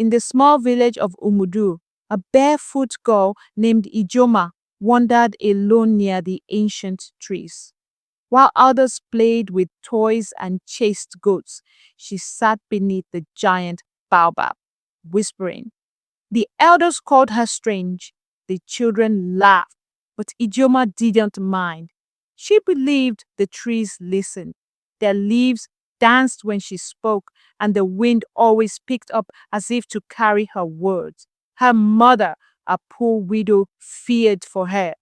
In the small village of Umudu, a barefoot girl named Ijoma wandered alone near the ancient trees. While others played with toys and chased goats, she sat beneath the giant baobab, whispering. The elders called her strange. The children laughed, but Ijoma didn't mind. She believed the trees listened. Their leaves danced when she spoke, and the wind always picked up as if to carry her words. Her mother, a poor widow, feared for her.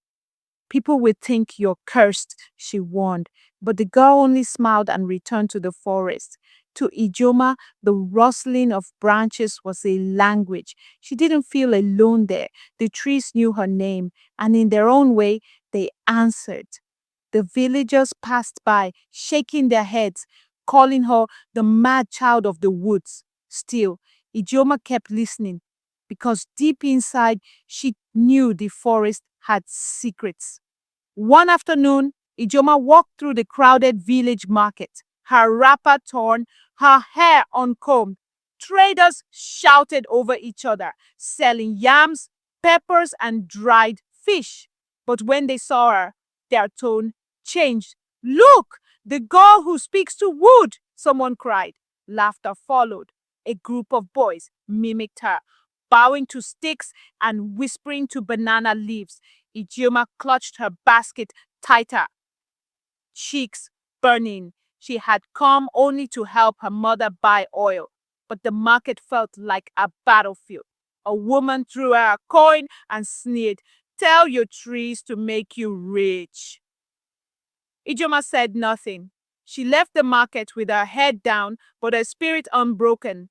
People will think you're cursed, she warned, but the girl only smiled and returned to the forest. To Ijoma, the rustling of branches was a language. She didn't feel alone there. The trees knew her name, and in their own way, they answered. The villagers passed by, shaking their heads, calling her the mad child of the woods. Still, Ijoma kept listening, because deep inside, she knew the forest had secrets. One afternoon, Ijoma walked through the crowded village market, her wrapper torn, her hair uncombed. Traders shouted over each other, selling yams, peppers, and dried fish. But when they saw her, their tone changed. Look, the girl who speaks to wood, someone cried. Laughter followed. A group of boys mimicked her, bowing to sticks and whispering to banana leaves. Ijoma clutched her basket tighter, cheeks burning. She had come only to help her mother buy oil, but the market felt like a battlefield. A woman threw her a coin and sneered, "Tell your trees to make you rich." Ijoma said nothing. She left the market with her head down, but her spirit unbroken.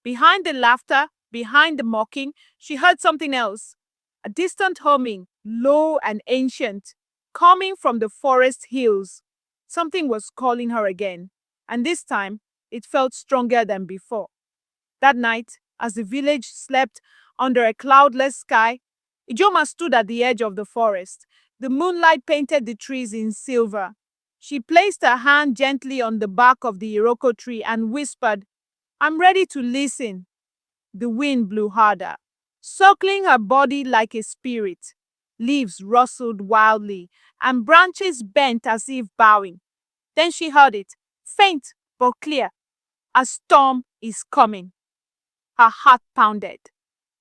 Behind the laughter, behind the mocking, she heard something else. A distant humming, low and ancient, coming from the forest hills. Something was calling her again, and this time it felt stronger than before. That night, as the village slept under a cloudless sky, Ijoma stood at the edge of the forest. The moonlight painted the trees in silver. She placed her hand gently on the bark of the Iroko tree and whispered, "I'm ready to listen." The wind blew harder, circling her body like a spirit. Leaves rustled wildly, and branches bent as if bowing. Then she heard it, faint but clear. A storm is coming. Her heart pounded.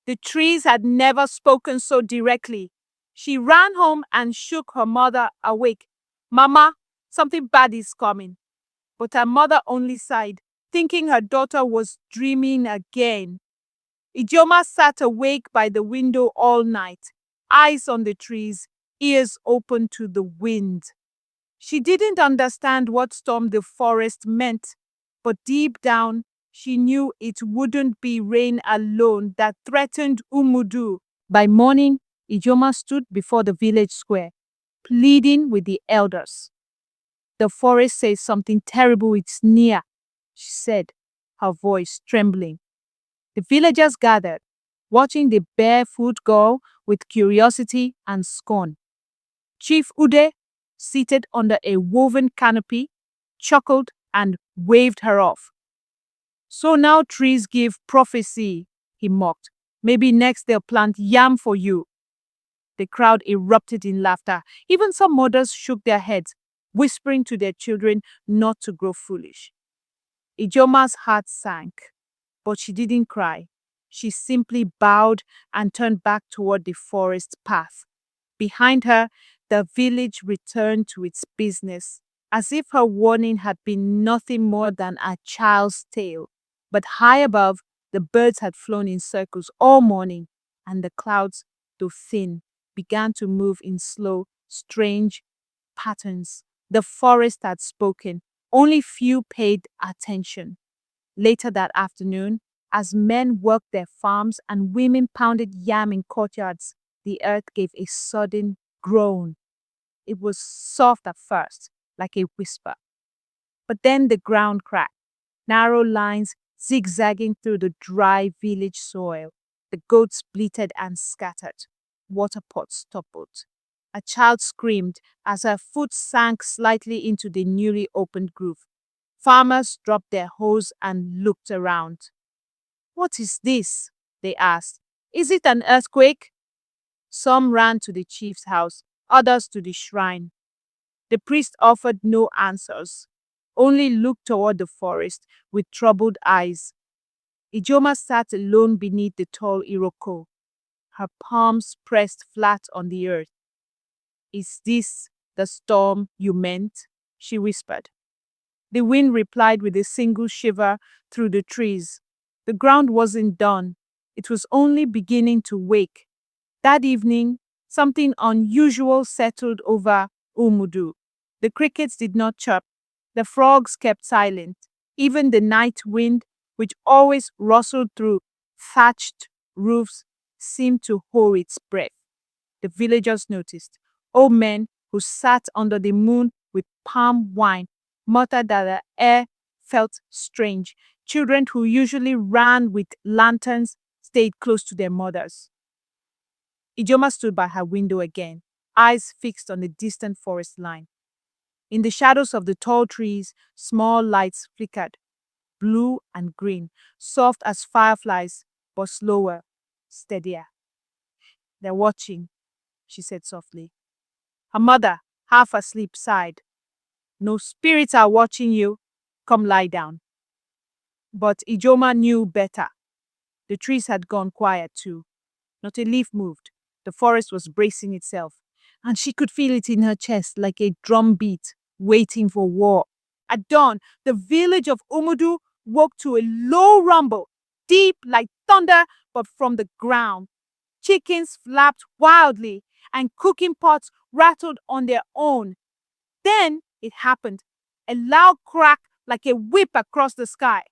The trees had never spoken so directly. She ran home and shook her mother awake. "Mama, something bad is coming." But her mother only sighed, thinking her daughter was dreaming again. Ijoma sat awake by the window all night, eyes on the trees, ears open to the wind. She didn't understand what storm the forest meant, but deep down, she knew it wouldn't be rain alone that threatened Umudu. By morning, Ijoma stood before the village square, pleading with the elders. "The forest says something terrible is near," she said, her voice trembling. The villagers gathered, watching the barefoot girl with curiosity and scorn. Chief Ude, seated under a woven canopy, chuckled and waved her off. "So now trees give prophecy," he mocked. "Maybe next they'll plant yam for you." The crowd erupted in laughter. Even some mothers shook their heads, whispering to their children not to grow foolish. Ijoma's heart sank, but she didn't cry. She simply bowed and turned back toward the forest path. Behind her, the village returned to its business, as if her warning had been nothing more than a child's tale. But high above, the birds had flown in circles all morning, and the clouds, though thin, began to move in slow, strange patterns. The forest had spoken. Only few paid attention. Later that afternoon, as men worked their farms and women pounded yam in courtyards, the earth gave a sudden groan. It was soft at first, like a whisper. But then the ground cracked, narrow lines zigzagging through the dry village soil. The goats bleated and scattered. Water pots toppled. A child screamed as her foot sank slightly into the newly opened groove. Farmers dropped their hoes and looked around. "What is this?" they asked. "Is it an earthquake?" Some ran to the chief's house, others to the shrine. The priest offered no answers, only looked toward the forest with troubled eyes. Ijoma sat alone beneath the tall iroko, her palms pressed flat on the earth. "Is this the storm you meant?" she whispered. The wind replied with a single shiver through the trees. The ground wasn't done. It was only beginning to wake. That evening, something unusual settled over Umudu. The crickets did not chirp. The frogs kept silent. Even the night wind, which always rustled through thatched roofs, seemed to hold its breath. The villagers noticed. Old men who sat under the moon with palm wine muttered that the air felt strange. Children who usually ran with lanterns stayed close to their mothers. Ijoma stood by her window again, eyes fixed on the distant forest line. In the shadows of the tall trees, small lights flickered, blue and green, soft as fireflies, but slower, steadier. "They're watching," she said softly. Her mother, half asleep, sighed. "No spirits are watching you. Come lie down." But Ijoma knew better. The trees had gone quiet too. Not a leaf moved. The forest was bracing itself, and she could feel it in her chest like a drum beat, waiting for war. At dawn, the village of Umudu woke to a low rumble, deep like thunder, but from the ground. Chickens flapped wildly, and cooking pots rattled on their own. Then it happened. A loud crack like a whip across the sky.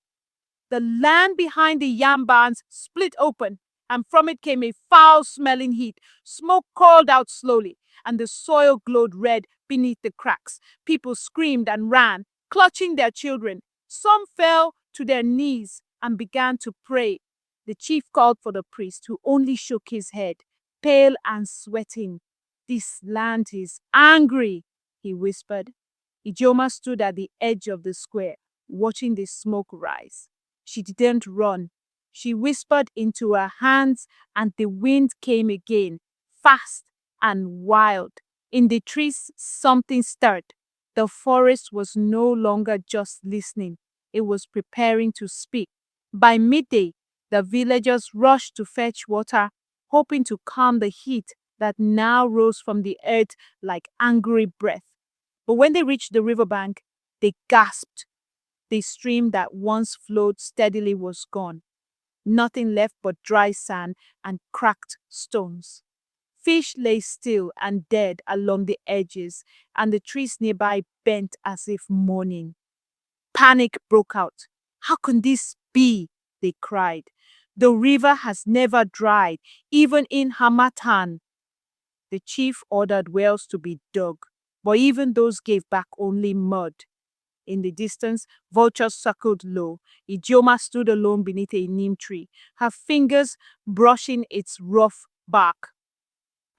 The land behind the yam barns split open, and from it came a foul-smelling heat. Smoke curled out slowly, and the soil glowed red beneath the cracks. People screamed and ran, clutching their children. Some fell to their knees and began to pray. The chief called for the priest, who only shook his head, pale and sweating. "This land is angry," he whispered. Ijoma stood at the edge of the square, watching the smoke rise. She didn't run. She whispered into her hands, and the wind came again, fast and wild. In the trees, something stirred. The forest was no longer just listening. It was preparing to speak. By midday, the villagers rushed to fetch water, hoping to calm the heat that now rose from the earth like angry breath. But when they reached the riverbank, they gasped. The stream that once flowed steadily was gone. Nothing left but dry sand and cracked stones. Fish lay still and dead along the edges, and the trees nearby bent as if mourning. Panic broke out. "How can this be?" they cried. "The river has never dried, even in Hamatan." The chief ordered wells to be dug, but even those gave back only mud. In the distance, vultures circled low. Ijeoma stood alone beneath a neem tree, her fingers brushing its rough bark.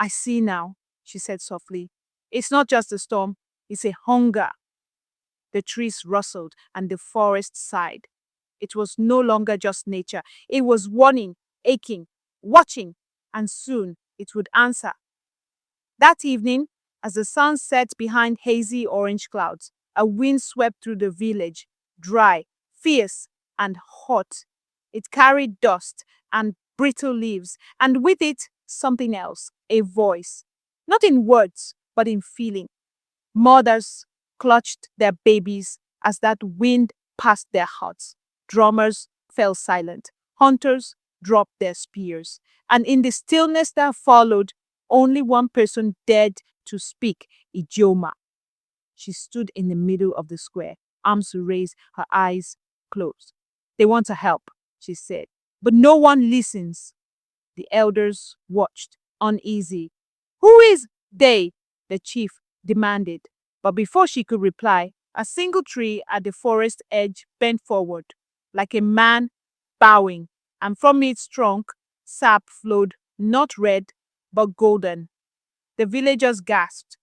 "I see now," she said softly. "It's not just a storm, it's a hunger." The trees rustled and the forest sighed. It was no longer just nature. It was warning, aching, watching, and soon it would answer. That evening, as the sun set behind hazy orange clouds, a wind swept through the village, dry, fierce, and hot. It carried dust and brittle leaves, and with it, something else, a voice. Not in words, but in feeling. Mothers clutched their babies as that wind passed their hearts. Drummers fell silent. Hunters dropped their spears. And in the stillness that followed, only one person dared to speak, Ijeoma. She stood in the middle of the square, arms raised, her eyes closed. "They want to help," she said, "but no one listens." The elders watched, uneasy. "Who is they?" the chief demanded. But before she could reply, a single tree at the forest edge bent forward, like a man bowing, and from its trunk, sap flowed, not red, but golden. The villagers gasped.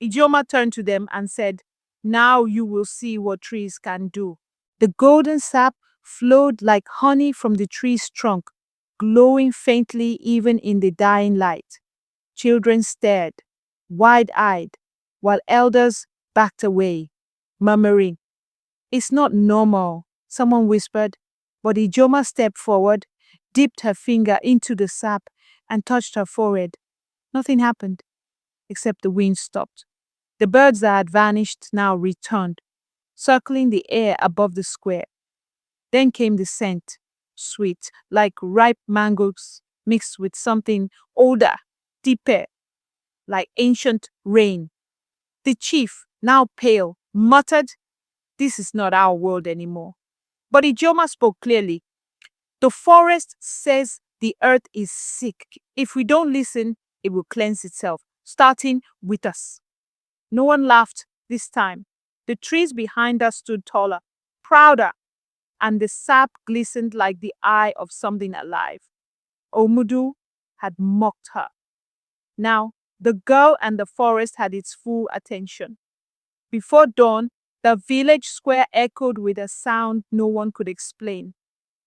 Ijoma turned to them and said, "Now you will see what trees can do." The golden sap flowed like honey from the tree's trunk, glowing faintly even in the dying light. Children stared, wide-eyed, while elders backed away, murmuring, "It's not normal," someone whispered, but Ijoma stepped forward, dipped her finger into the sap, and touched her forehead. Nothing happened, except the wind stopped. The birds that had vanished now returned, circling the air above the square. Then came the scent, sweet, like ripe mangoes mixed with something older, deeper, like ancient rain. The chief, now pale, muttered, "This is not our world anymore." But Ijoma spoke clearly. "The forest says the earth is sick. If we don't listen, it will cleanse itself, starting with us." No one laughed this time. The trees behind us stood taller, prouder, and the sap glistened like the eye of something alive. Omudu had mocked her. Now, the girl and the forest had its full attention. Before dawn, the village square echoed with a sound no one could explain.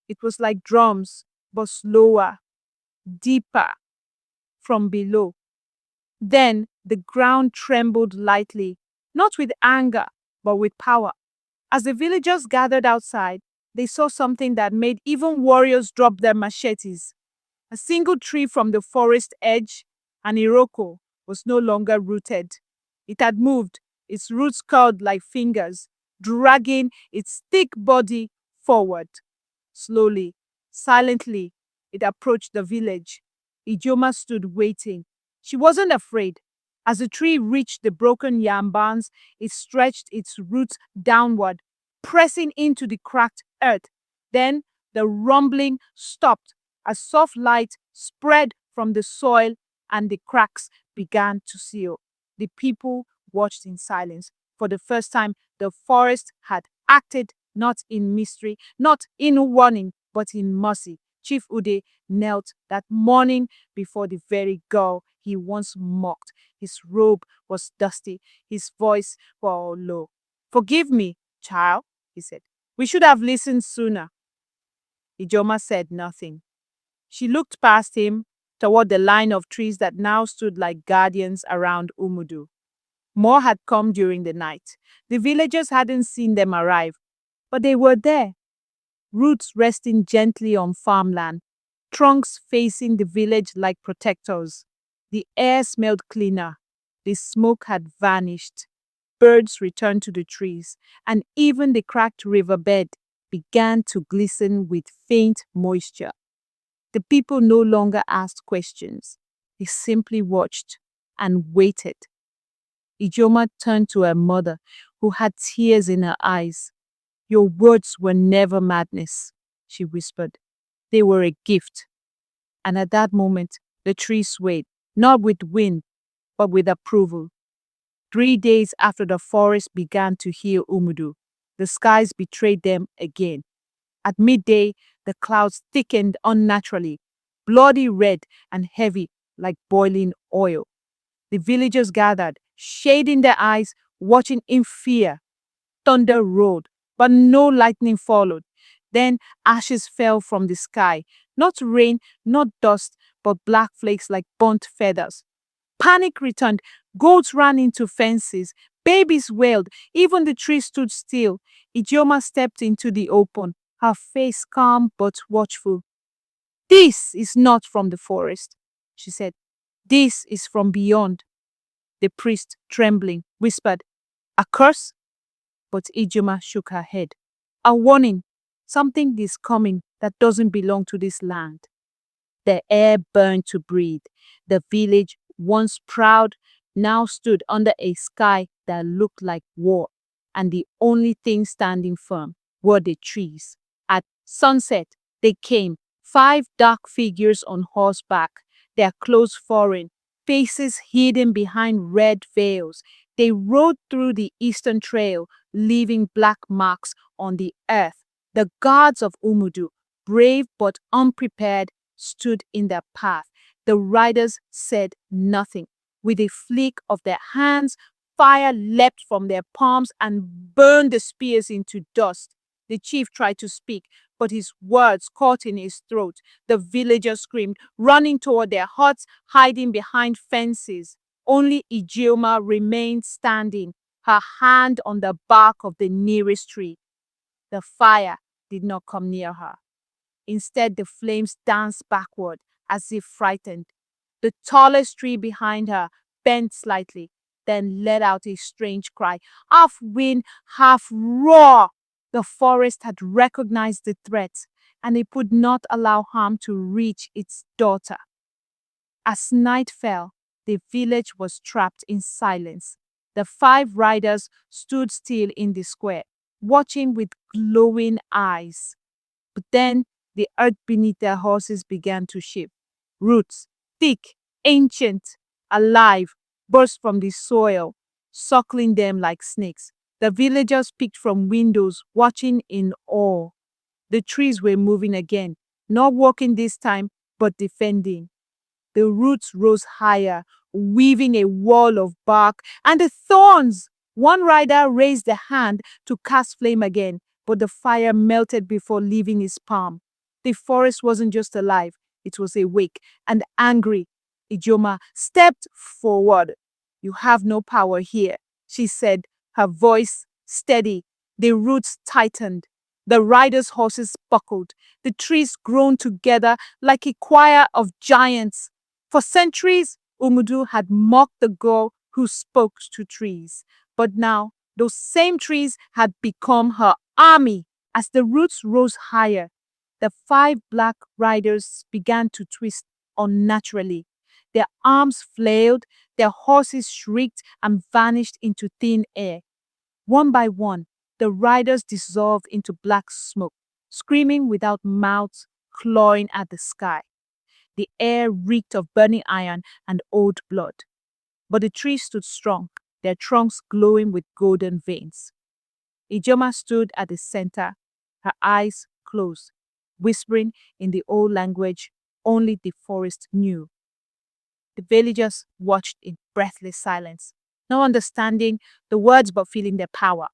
It was like drums, but slower, deeper, from below. Then the ground trembled lightly, not with anger, but with power. As the villagers gathered outside, they saw something that made even warriors drop their machetes. A single tree from the forest edge, an iroko, was no longer rooted. It had moved, its roots curled like fingers, dragging its thick body forward. Slowly, silently, it approached the village. Ijoma stood waiting. She wasn't afraid. As the tree reached the broken yam barns, it stretched its roots downward, pressing into the cracked earth. Then the rumbling stopped. A soft light spread from the soil and the cracks began to seal. The people watched in silence. For the first time, the forest had acted not in mystery, not in warning, but in mercy. Chief Ude knelt that morning before the very girl he once mocked. His robe was dusty, his voice was low. "Forgive me, child," he said. "We should have listened sooner." Ijoma said nothing. She looked past him toward the line of trees that now stood like guardians around Umudu. More had come during the night. The villagers hadn't seen them arrive, but they were there, roots resting gently on farmland, trunks facing the village like protectors. The air smelled cleaner. The smoke had vanished. Birds returned to the trees, and even the cracked riverbed began to glisten with faint moisture. The people no longer asked questions. They simply watched and waited. Ijoma turned to her mother, who had tears in her eyes. "Your words were never madness," she whispered. "They were a gift." And at that moment, the tree swayed, not with wind, but with approval. 3 days after the forest began to heal Umudu, the skies betrayed them again. At midday, the clouds thickened unnaturally, bloody red and heavy like boiling oil. The villagers gathered, shading their eyes, watching in fear. Thunder rolled, but no lightning followed. Then ashes fell from the sky. Not rain, not dust, but black flakes like burnt feathers. Panic returned. Goats ran into fences. Babies wailed. Even the trees stood still. Ijeoma stepped into the open, her face calm but watchful. "This is not from the forest," she said. "This is from beyond." The priest, trembling, whispered, "A curse?" But Ijeoma shook her head. "A warning. Something is coming that doesn't belong to this land." The air burned to breathe. The village, once proud, now stood under a sky that looked like war, and the only thing standing firm were the trees. At sunset, they came, 5 dark figures on horseback, their clothes foreign, faces hidden behind red veils. They rode through the eastern trail, leaving black marks on the earth. The guards of Umudu, brave but unprepared, stood in their path. The riders said nothing. With a flick of their hands, fire leapt from their palms and burned the spears into dust. The chief tried to speak, but his words caught in his throat. The villagers screamed, running toward their huts, hiding behind fences. Only Ijeoma remained standing, her hand on the bark of the nearest tree. The fire did not come near her. Instead, the flames danced backward as if frightened. The tallest tree behind her bent slightly, then let out a strange cry, half wind, half roar. The forest had recognized the threat, and it would not allow harm to reach its daughter. As night fell, the village was trapped in silence. The 5 riders stood still in the square, watching with glowing eyes. But then the earth beneath their horses began to shift. Roots, thick, ancient, alive, burst from the soil, suckling them like snakes. The villagers peeked from windows, watching in awe. The trees were moving again, not walking this time, but defending. The roots rose higher, weaving a wall of bark, and the thorns! One rider raised a hand to cast flame again, but the fire melted before leaving his palm. The forest wasn't just alive, it was awake and angry. Ijoma stepped forward. "You have no power here," she said, her voice steady. The roots tightened. The riders' horses buckled. The trees groaned together like a choir of giants. For centuries, Umudu had mocked the girl who spoke to trees. But now, those same trees had become her army. As the roots rose higher, the 5 black riders began to twist unnaturally. Their arms flailed, their horses shrieked and vanished into thin air. One by one, the riders dissolved into black smoke, screaming without mouths, clawing at the sky. The air reeked of burning iron and old blood. But the trees stood strong, their trunks glowing with golden veins. Ijoma stood at the center, her eyes closed, whispering in the old language only the forest knew. The villagers watched in breathless silence, not understanding the words but feeling their power.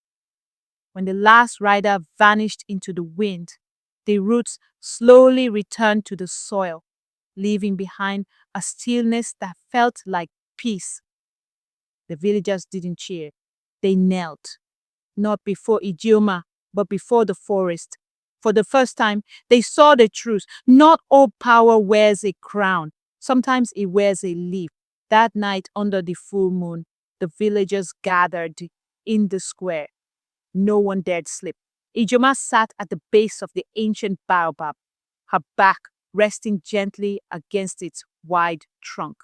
When the last rider vanished into the wind, the roots slowly returned to the soil, leaving behind a stillness that felt like peace. The villagers didn't cheer. They knelt, not before Ijeoma, but before the forest. For the first time, they saw the truth. Not all power wears a crown. Sometimes it wears a leaf. That night, under the full moon, the villagers gathered in the square. No one dared sleep. Ijoma sat at the base of the ancient baobab, her back resting gently against its wide trunk.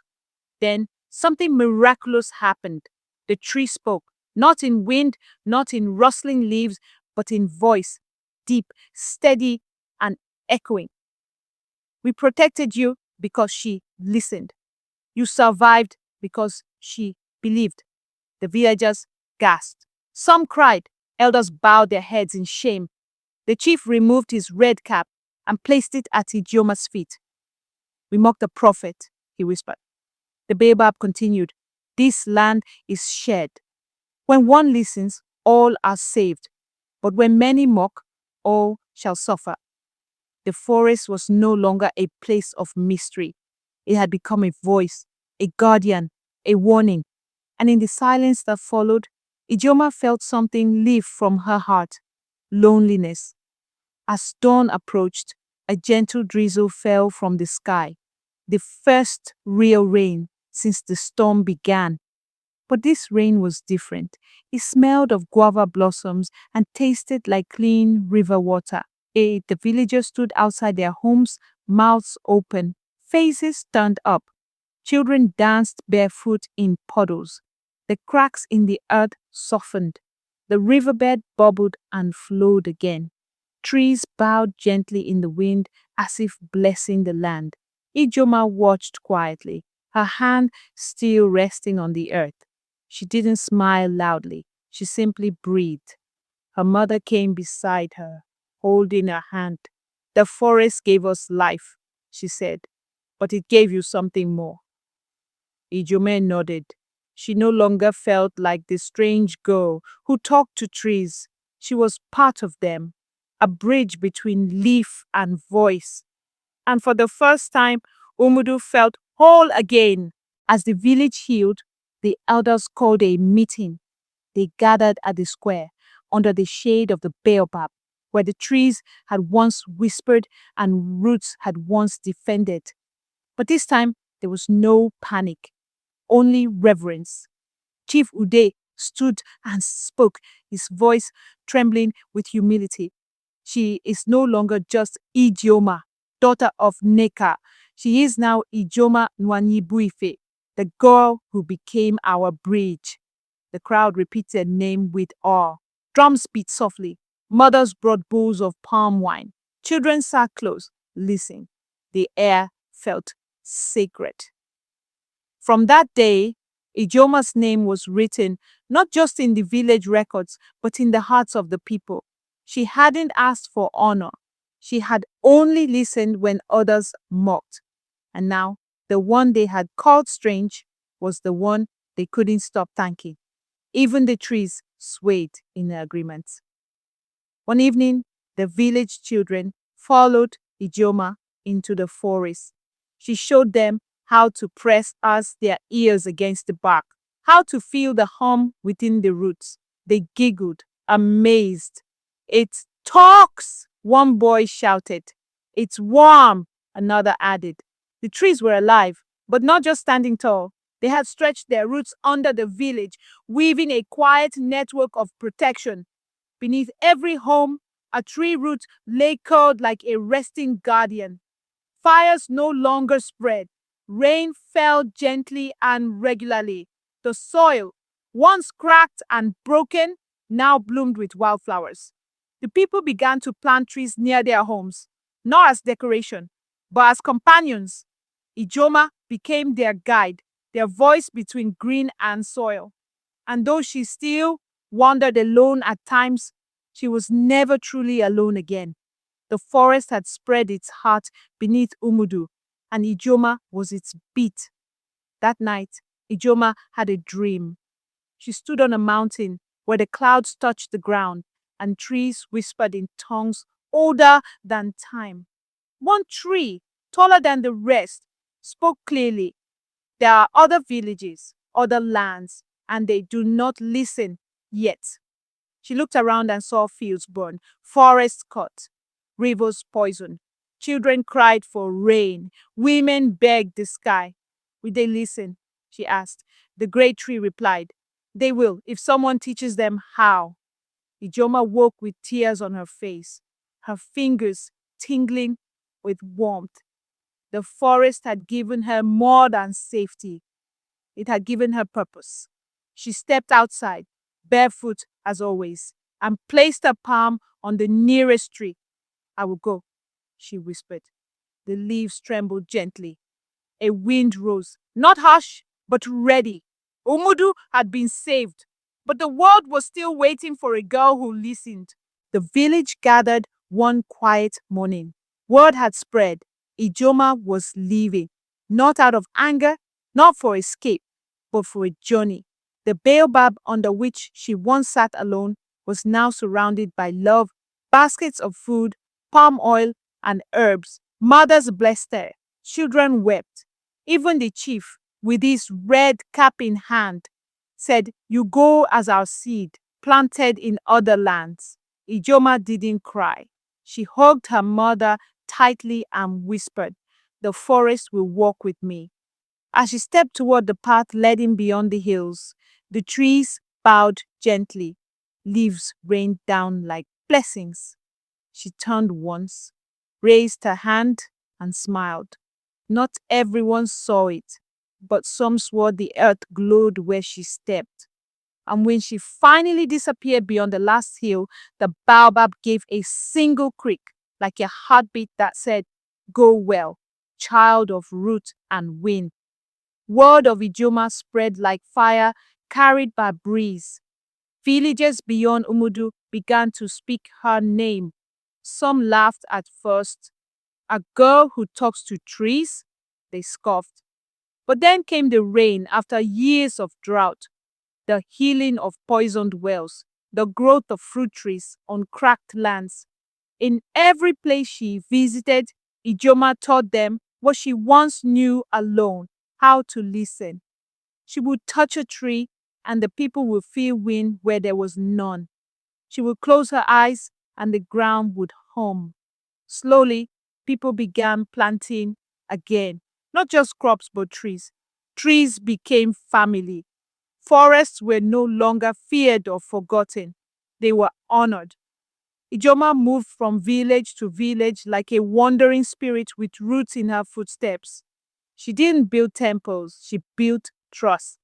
Then something miraculous happened. The tree spoke, not in wind, not in rustling leaves, but in voice, deep, steady, and echoing. "We protected you because she listened. You survived because she believed." The villagers gasped. Some cried. Elders bowed their heads in shame. The chief removed his red cap and placed it at Ijeoma's feet. "We mock the prophet," he whispered. The baobab continued, "This land is shared. When one listens, all are saved. But when many mock, all shall suffer." The forest was no longer a place of mystery. It had become a voice, a guardian, a warning. And in the silence that followed, Ijeoma felt something leave from her heart: loneliness. As dawn approached, a gentle drizzle fell from the sky, the first real rain since the storm began. But this rain was different. It smelled of guava blossoms and tasted like clean river water. The villagers stood outside their homes, mouths open, faces turned up. Children danced barefoot in puddles. The cracks in the earth softened. The riverbed bubbled and flowed again. Trees bowed gently in the wind as if blessing the land. Ijoma watched quietly, her hand still resting on the earth. She didn't smile loudly. She simply breathed. Her mother came beside her, holding her hand. "The forest gave us life," she said, "but it gave you something more." Ijoma nodded. She no longer felt like the strange girl who talked to trees. She was part of them. a bridge between leaf and voice. And for the first time, Umudu felt whole again. As the village healed, the elders called a meeting. They gathered at the square under the shade of the baobab, where the trees had once whispered and roots had once defended. But this time, there was no panic, only reverence. Chief Ude stood and spoke, his voice trembling with humility. She is no longer just Ijeoma, daughter of Neka. She is now Ijeoma Nwanyibuife, the girl who became our bridge. The crowd repeated her name with awe. Drums beat softly. Mothers brought bowls of palm wine. Children sat close, listening. The air felt sacred. From that day, Ijeoma's name was written not just in the village records, but in the hearts of the people. She hadn't asked for honor. She had only listened when others mocked. And now, the one they had called strange was the one they couldn't stop thanking. Even the trees swayed in agreement. One evening, the village children followed Ijeoma into the forest. She showed them how to press their ears against the bark, how to feel the hum within the roots. They giggled, amazed. "It talks!" one boy shouted. "It's warm!" another added. The trees were alive, but not just standing tall. They had stretched their roots under the village, weaving a quiet network of protection. Beneath every home, a tree root lay curled like a resting guardian. Fires no longer spread. Rain fell gently and regularly. The soil, once cracked and broken, now bloomed with wildflowers. The people began to plant trees near their homes, not as decoration, but as companions. Ijeoma became their guide, their voice between green and soil. And though she still wandered alone at times, she was never truly alone again. The forest had spread its heart beneath Umudu, and Ijeoma was its beat. That night, Ijeoma had a dream. She stood on a mountain where the clouds touched the ground and trees whispered in tongues older than time. One tree, taller than the rest, spoke clearly. There are other villages, other lands, and they do not listen yet. She looked around and saw fields burned, forests cut, rivers poisoned. Children cried for rain. Women begged the sky. Will they listen? She asked. The great tree replied, they will if someone teaches them how. Ijeoma woke with tears on her face, her fingers tingling with warmth. The forest had given her more than safety. It had given her purpose. She stepped outside, barefoot as always, and placed her palm on the nearest tree. I will go, she whispered. The leaves trembled gently. A wind rose, not harsh, but ready. Umudu had been saved, but the world was still waiting for a girl who listened. The village gathered one quiet morning. Word had spread. Ijeoma was leaving, not out of anger, not for escape, but for a journey. The baobab under which she once sat alone was now surrounded by love, baskets of food, palm oil, and herbs. Mothers blessed her. Children wept. Even the chief, with his red cap in hand, said, you go as our seed, planted in other lands. Ijeoma didn't cry. She hugged her mother tightly and whispered, the forest will walk with me. As she stepped toward the path leading beyond the hills, the trees bowed gently. Leaves rained down like blessings. She turned once, raised her hand, and smiled. Not everyone saw it, but some swore the earth glowed where she stepped. And when she finally disappeared beyond the last hill, the baobab gave a single creak, like a heartbeat that said, go well, child of root and wind. Word of Ijeoma spread like fire carried by breeze. Villagers beyond Umudu began to speak her name. Some laughed at first. A girl who talks to trees? They scoffed. But then came the rain after years of drought, the healing of poisoned wells, the growth of fruit trees on cracked lands. In every place she visited, Ijoma taught them what she once knew alone: how to listen. She would touch a tree, and the people would feel wind where there was none. She would close her eyes, and the ground would hum. Slowly, people began planting again, not just crops but trees. Trees became family. Forests were no longer feared or forgotten, they were honored. Ijoma moved from village to village like a wandering spirit with roots in her footsteps. She didn't build temples, she built trust.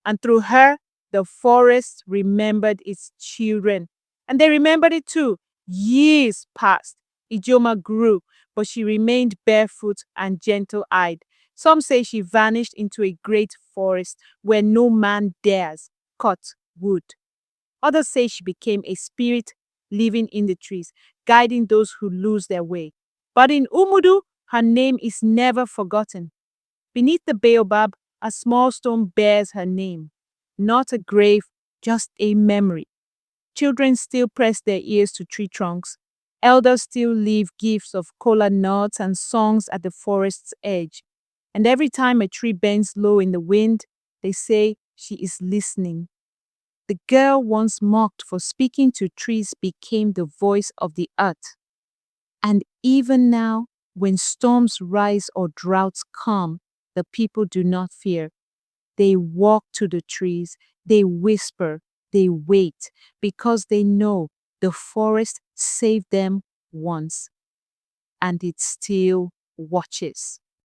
And through her, the forest remembered its children. And they remembered it too. Years passed. Ijoma grew, but she remained barefoot and gentle eyed. Some say she vanished into a great forest where no man dares cut wood. Others say she became a spirit living in the trees, guiding those who lose their way. But in Umudu, her name is never forgotten. Beneath the baobab, a small stone bears her name. Not a grave, just a memory. Children still press their ears to tree trunks. Elders still leave gifts of kola nuts and songs at the forest's edge. And every time a tree bends low in the wind, they say she is listening. The girl once mocked for speaking to trees became the voice of the earth. And even now, when storms rise or droughts come, the people do not fear. They walk to the trees, they whisper, they wait, because they know the forest saved them once, and it still watches.